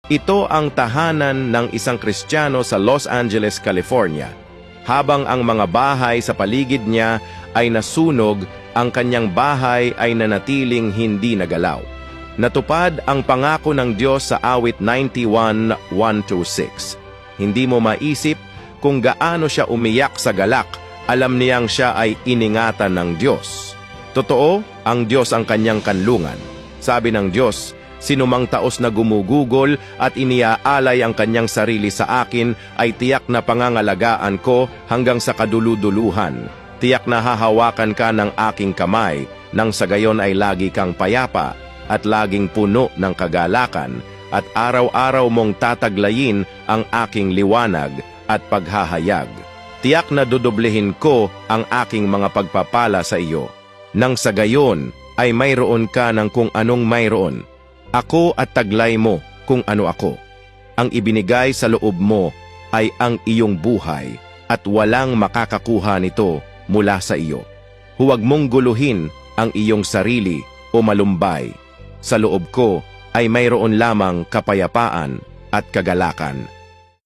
Ito ang tahanan ng isang Kristiyano sa Los Angeles, California. Habang ang mga bahay sa paligid niya ay nasunog, ang kanyang bahay ay nanatiling hindi nagalaw. Natupad ang pangako ng Diyos sa awit 91:1-6. Hindi mo maisip kung gaano siya umiyak sa galak, alam niyang siya ay iningatan ng Diyos. Totoo, ang Diyos ang kanyang kanlungan. Sabi ng Diyos, sinumang taos na gumugugol at iniaalay ang kanyang sarili sa akin ay tiyak na pangangalagaan ko hanggang sa kaduluduluhan. Tiyak na hahawakan ka ng aking kamay, nang sa gayon ay lagi kang payapa at laging puno ng kagalakan, at araw-araw mong tataglayin ang aking liwanag at paghahayag. Tiyak na dudoblehin ko ang aking mga pagpapala sa iyo, nang sa gayon ay mayroon ka ng kung anong mayroon. Ako at taglay mo kung ano ako. Ang ibinigay sa loob mo ay ang iyong buhay at walang makakakuha nito mula sa iyo. Huwag mong guluhin ang iyong sarili o malumbay. Sa loob ko ay mayroon lamang kapayapaan at kagalakan.